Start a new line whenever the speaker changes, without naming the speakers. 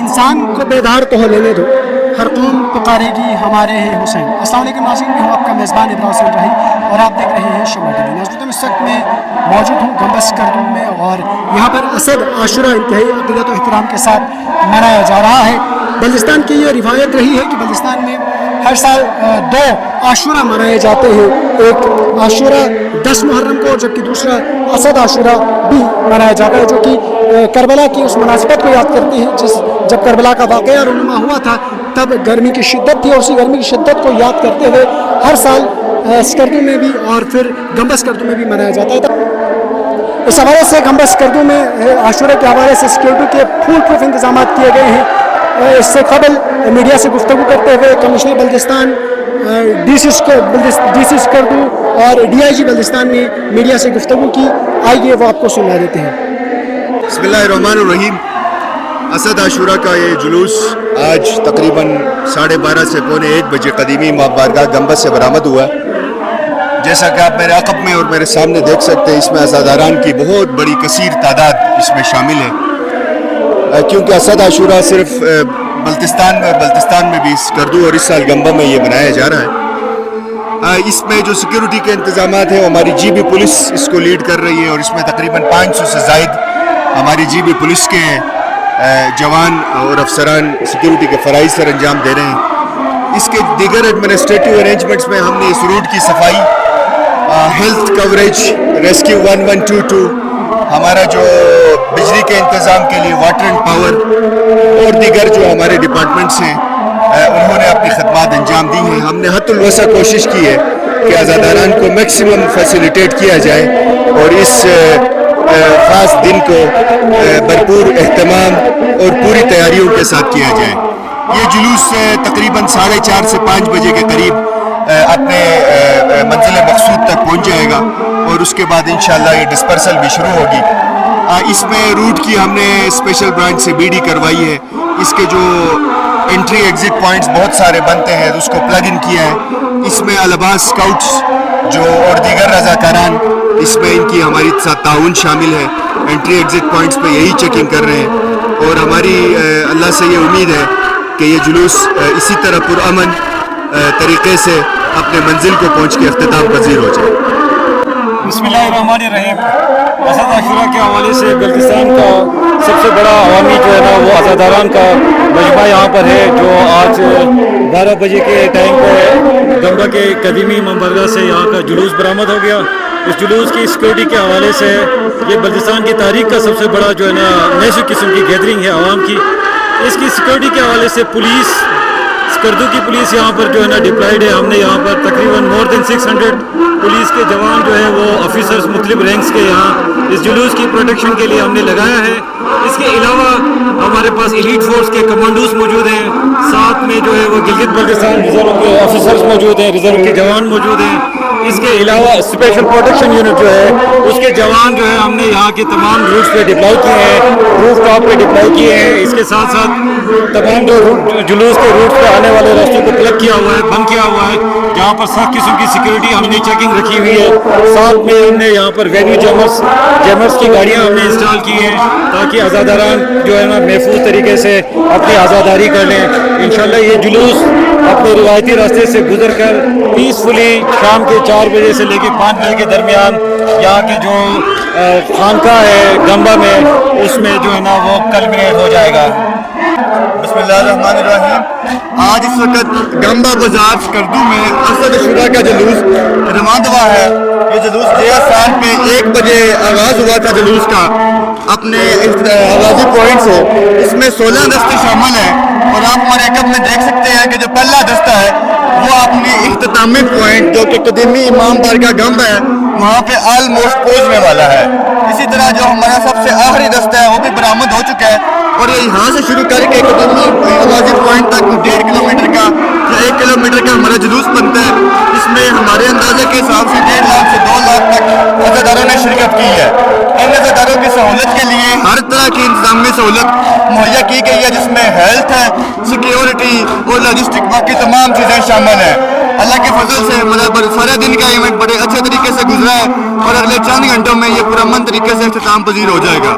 इंसान को बेदार तो लेने दो, हर कौम पुकारेगी हमारे हैं हुसैन। अस्सलाम वालेकुम नाज़रीन, मैं हूँ आपका मेज़बान इब्राहिम रही और आप देख रहे हैं शमा टीवी। नाज़रीन, इस वक्त मैं मौजूद हूँ गंबस करदू में और यहाँ पर असद आशुरा इंतहाई अक़ीदत व एहतराम के साथ मनाया जा रहा है। बल्तिस्तान की ये रिवायत रही है कि बल्तिस्तान में हर साल 2 आशुरा मनाए जाते हैं, एक आशुरा 10 मुहर्रम को जबकि दूसरा असद आशुरा भी मनाया जाता है, जो कि करबला की उस मुनासिबत को याद करती है जब करबला का वाक़या रूनुमा हुआ था, तब गर्मी की शिद्दत थी और उसी गर्मी की शिद्दत को याद करते हुए हर साल स्कर्दू में भी और फिर गंबस करदू में भी मनाया जाता है। इस हवाले से गंबस करदू में आशुरा के हवाले से सिक्योरिटी के फुल प्रूफ इंतजाम किए गए हैं। इससे कबल मीडिया से गुफ्तगू करते हुए commissioner Baltistan D C Skardu और DIG बल्तिस्तान ने मीडिया से गुफ्तगू की। आइए वो आपको सुना देते हैं।
बिस्मिल्लाहिर्रहमानिर्रहीम। असद आशुरा का ये जुलूस आज तकरीबन 12:30 से 1:45 बजे कदीमी बारगाह गंबस से बरामद हुआ। जैसा कि आप मेरे अक़ब में और मेरे सामने देख सकते हैं, इसमें अज़ादारान की बहुत बड़ी कसीर तादाद इसमें शामिल है, क्योंकि असद आशुरा सिर्फ बल्तिस्तान में और बल्तिस्तान में भी स्कर्दू और इस साल गंबा में ये मनाया जा रहा है। इसमें जो सिक्योरिटी के इंतजाम हैं वो हमारी GB पुलिस इसको लीड कर रही है और इसमें तकरीबन 500 से ज़ायद हमारी GB पुलिस के जवान और अफसरान सिक्योरिटी के फ़राइज़ सर अंजाम दे रहे हैं। इसके दीगर एडमिनिस्ट्रेटिव अरेंजमेंट्स में हमने इस रूट की सफाई, हेल्थ कवरेज, रेस्क्यू 1122, हमारा जो बिजली के इंतज़ाम के लिए वाटर एंड पावर और दीगर जो हमारे डिपार्टमेंट्स हैं उन्होंने अपनी खदमात अंजाम दी हैं। हमने हद्दुल वसा कोशिश की है कि आज़ादारान को मैक्सिमम फैसिलिटेट किया जाए और इस ख़ास दिन को भरपूर एहतमाम और पूरी तैयारियों के साथ किया जाए। ये जुलूस तकरीबन 4:30 से 5 बजे के करीब अपने मंजिल मकसूद तक पहुंच जाएगा और उसके बाद इंशाअल्लाह ये डिस्पर्सल भी शुरू होगी। इसमें रूट की हमने स्पेशल ब्रांच से BD करवाई है। इसके जो एंट्री एग्ज़िट पॉइंट्स बहुत सारे बनते हैं उसको प्लग इन किया है। इसमें अल-अब्बास स्काउट्स जो और दीगर रज़ाकारान इसमें इनकी हमारी साथ ताउन शामिल है। एंट्री एग्ज़िट पॉइंट्स पे यही चेकिंग कर रहे हैं और हमारी अल्लाह से ये उम्मीद है कि ये जुलूस इसी तरह पुरअमन तरीक़े से अपने मंजिल को पहुँच के अख्तिताम पज़ीर हो जाए।
बिस्मिल्लाहिर्रहमानिर्रहीम। असद आशुरा के हवाले से बल्तिस्तान का सबसे बड़ा अवामी जो है ना वो अज़ादारान का मजमा यहाँ पर है, जो आज 12 बजे के टाइम पर गंबा के कदीमी बारगाह से यहाँ का जुलूस बरामद हो गया। इस जुलूस की सिक्योरिटी के हवाले से ये बल्तिस्तान की तारीख का सबसे बड़ा जो है ना नैसु किस्म की गैदरिंग है आवाम की। इसकी सिक्योरिटी के हवाले से पुलिस, स्कर्दू की पुलिस यहाँ पर जो है ना डिप्लॉयड है। हमने यहाँ पर तकरीबन मोर देन 600 पुलिस के जवान जो है वो ऑफिसर्स मुख्तलिफ रैंक्स के यहाँ इस जुलूस की प्रोटेक्शन के लिए हमने लगाया है। इसके अलावा हमारे पास एलीट फोर्स के कमांडोज मौजूद हैं, साथ में जो है वो गिलगित बल्तिस्तान रिजर्व के ऑफिसर्स मौजूद हैं, रिजर्व के जवान मौजूद हैं। इसके अलावा स्पेशल प्रोटेक्शन यूनिट जो है उसके जवान जो है हमने यहाँ के तमाम रूट्स पे डिप्लॉय किए हैं, रूफ टॉप पे डिप्लॉय किए हैं। इसके साथ साथ तमाम जो जुलूस के रूट पे आने वाले रास्तों को प्लग किया हुआ है, बंद किया हुआ है, जहाँ पर सख्त किस्म की सिक्योरिटी हमने चेकिंग रखी हुई है। साथ में हमने यहाँ पर वेन्यू जैमर्स की गाड़ियाँ हमने इंस्टॉल की हैं ताकि आज़ादारान जो है ना महफूज तरीके से अपनी आज़ादारी कर लें। इंशाल्लाह ये जुलूस अपने रिवायती रास्ते से गुजर कर पीसफुली शाम के 4 बजे से लेकर 5 बजे के दरमियान यहाँ के जो खानका है गंबा में उसमें जो है ना वो कल्मिनेट हो जाएगा।
बिस्मिल्लाहिर्रहमानिर्रहीम। आज इस वक्त गंबा बाजार स्कर्दू में असद आशुरा का जुलूस रवान हुआ है। ये जुलूस 1.5 साल पे 1 बजे आगाज़ हुआ था जुलूस का अपने आगाज़ी पॉइंट से। इसमें 16 दस्ते शामिल हैं और आप हमारे अक़ब में देख सकते हैं कि जो पहला दस्ता है वो अपने इख्तितामी पॉइंट जो कि कदीमी इमाम बारगाह गंबा है वहाँ पे ऑलमोस्ट पहुँचने वाला है। इसी तरह जो हमारा सबसे आखिरी दस्ता है वो भी बरामद हो चुका है और यहाँ से शुरू करके कदीमी आगाज़ी पॉइंट तक 1.5 किलोमीटर का या 1 किलोमीटर का हमारा जुलूस बनता है। इसमें हमारे अंदाजे के हिसाब से 1.5 लाख से 2 लाख तक अज़ादारों ने शिरकत की है। इन अज़ादारों की सहूलत के लिए हर तरह की इंतजामी सहूलत मुहैया की गई है, जिसमें हेल्थ है, सिक्योरिटी और लॉजिस्टिक बाकी तमाम चीज़ें शामिल हैं। अल्लाह के फजल से मतलब सारे दिन का इवेंट बड़े अच्छे तरीके से गुजरा है और अगले चंद घंटों में ये पुरअमन तरीके से इख्तिताम पज़ीर हो जाएगा।